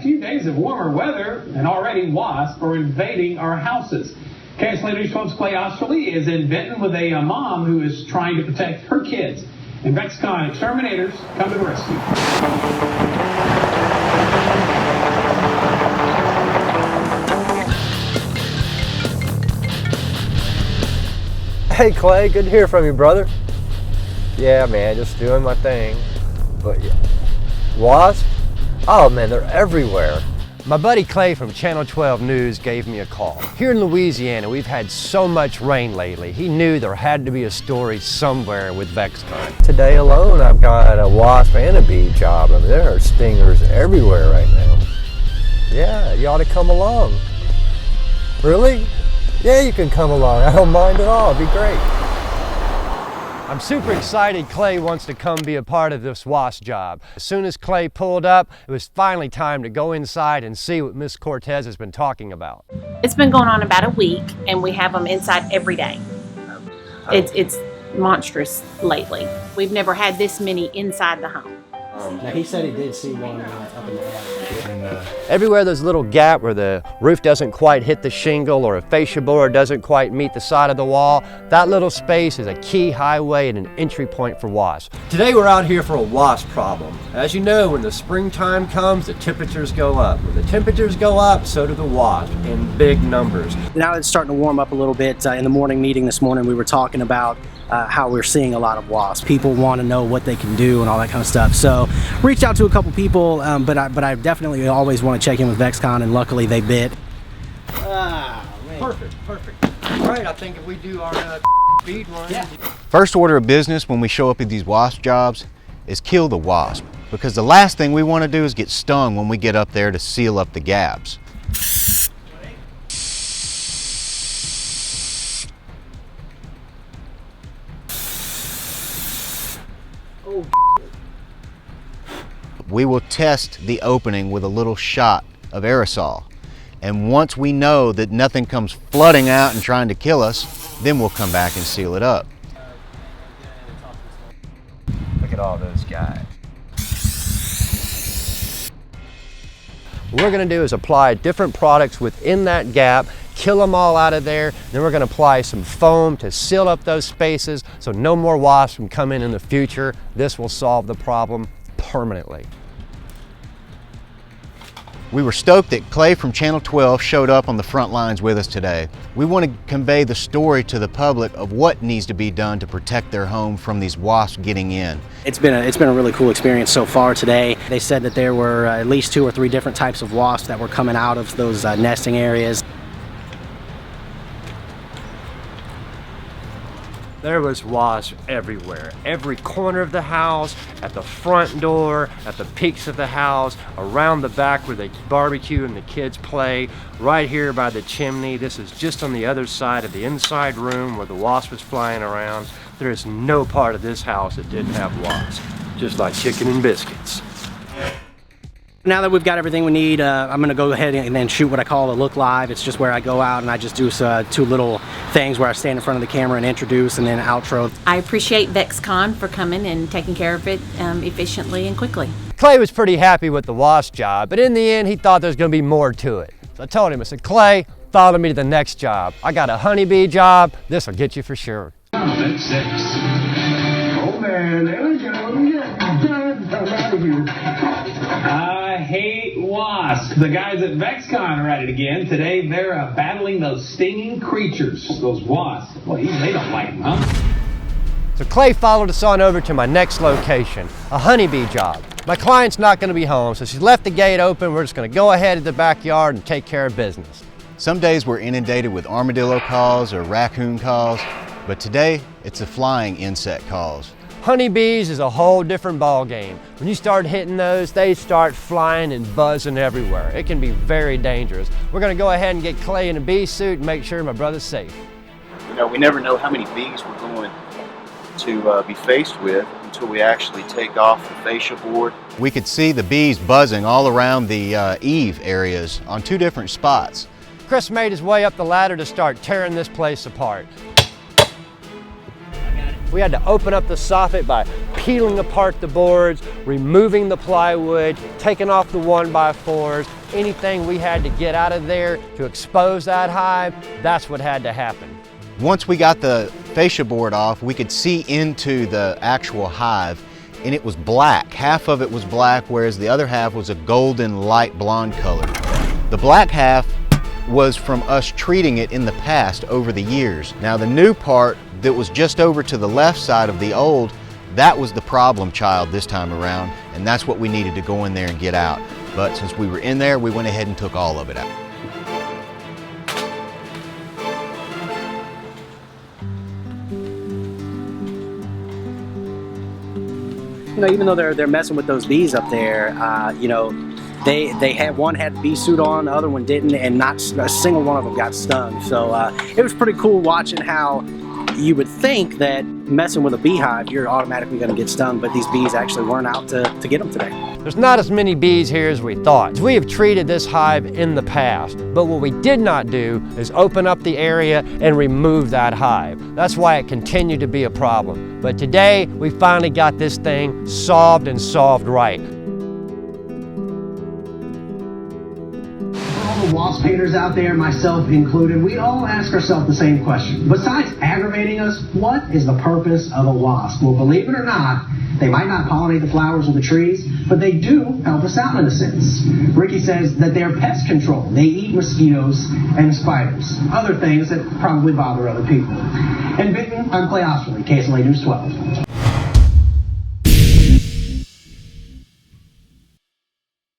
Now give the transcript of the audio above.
few days of warmer weather, and already wasps are invading our houses. KSLA News 12's Clay Osterley is in Benton with a mom who is trying to protect her kids. And Vexcon Exterminators come to the rescue. Hey Clay, good to hear from you, brother. Yeah, man, just doing my thing. But yeah. Wasp? Oh man, they're everywhere. My buddy Clay from Channel 12 News gave me a call. Here in Louisiana, we've had so much rain lately. He knew there had to be a story somewhere with Vexcon. Today alone, I've got a wasp and a bee job. I mean, there are stingers everywhere right now. Yeah, you ought to come along. Really? Yeah, you can come along. I don't mind at all. It'd be great. I'm super excited Clay wants to come be a part of this wasp job. As soon as Clay pulled up, it was finally time to go inside and see what Miss Cortez has been talking about. It's been going on about a week, and we have them inside every day. It's monstrous lately. We've never had this many inside the home. Now he said he did see one up in the attic. Everywhere there's a little gap where the roof doesn't quite hit the shingle or a fascia board doesn't quite meet the side of the wall, that little space is a key highway and an entry point for wasps. Today we're out here for a wasp problem. As you know, when the springtime comes, the temperatures go up. When the temperatures go up, so do the wasps in big numbers. Now it's starting to warm up a little bit. In the morning meeting this morning, we were talking about how we're seeing a lot of wasps. People want to know what they can do and all that kind of stuff. So reached out to a couple people, but I definitely always want to check in with Vexcon, and luckily they bit. Man. Perfect. Right, I think if we do our feed run. Yeah. First order of business when we show up at these wasp jobs is kill the wasp, because the last thing we want to do is get stung when we get up there to seal up the gaps. We will test the opening with a little shot of aerosol. And once we know that nothing comes flooding out and trying to kill us, then we'll come back and seal it up. Look at all those guys. What we're going to do is apply different products within that gap, kill them all out of there, then we're going to apply some foam to seal up those spaces so no more wasps can come in the future. This will solve the problem permanently. We were stoked that Clay from Channel 12 showed up on the front lines with us today. We want to convey the story to the public of what needs to be done to protect their home from these wasps getting in. It's been a really cool experience so far today. They said that there were at least 2 or 3 different types of wasps that were coming out of those nesting areas. There was wasps everywhere. Every corner of the house, at the front door, at the peaks of the house, around the back where they barbecue and the kids play, right here by the chimney. This is just on the other side of the inside room where the wasp was flying around. There is no part of this house that didn't have wasps, just like chicken and biscuits. Now that we've got everything we need, I'm going to go ahead and then shoot what I call a look live. It's just where I go out and I just do 2 little things where I stand in front of the camera and introduce and then outro. I appreciate Vexcon for coming and taking care of it efficiently and quickly. Clay was pretty happy with the wasp job, but in the end he thought there was going to be more to it. So I told him, I said, Clay, follow me to the next job. I got a honeybee job. This will get you for sure. That's 6. Oh man, there we go. I'm out of here. I hate wasps. The guys at Vexcon are at it again. Today they're battling those stinging creatures, those wasps. Well, even they don't like them, huh? So Clay followed us on over to my next location, a honeybee job. My client's not going to be home, so she's left the gate open. We're just going to go ahead to the backyard and take care of business. Some days we're inundated with armadillo calls or raccoon calls, but today it's the flying insect calls. Honeybees is a whole different ball game. When you start hitting those, they start flying and buzzing everywhere. It can be very dangerous. We're going to go ahead and get Clay in a bee suit and make sure my brother's safe. You know, we never know how many bees we're going to be faced with until we actually take off the fascia board. We could see the bees buzzing all around the eave areas on 2 different spots. Chris made his way up the ladder to start tearing this place apart. We had to open up the soffit by peeling apart the boards, removing the plywood, taking off the 1x4s, anything we had to get out of there to expose that hive, that's what had to happen. Once we got the fascia board off, we could see into the actual hive, and it was black. Half of it was black, whereas the other half was a golden light blonde color. The black half was from us treating it in the past over the years. Now the new part that was just over to the left side of the old, that was the problem child this time around, and that's what we needed to go in there and get out. But since we were in there, we went ahead and took all of it out. You know, even though they're messing with those bees up there, you know, they had one had a bee suit on, the other one didn't, and not a single one of them got stung. So it was pretty cool watching how you would think that messing with a beehive, you're automatically going to get stung, but these bees actually weren't out to get them today. There's not as many bees here as we thought. We have treated this hive in the past, but what we did not do is open up the area and remove that hive. That's why it continued to be a problem. But today, we finally got this thing solved and solved right. All the wasp haters out there, myself included, we all ask ourselves the same question. Besides aggravating us, what is the purpose of a wasp? Well, believe it or not, they might not pollinate the flowers or the trees, but they do help us out in a sense. Ricky says that they're pest control. They eat mosquitoes and spiders, other things that probably bother other people. In Benton, I'm Clay Osterley, KSLA News 12.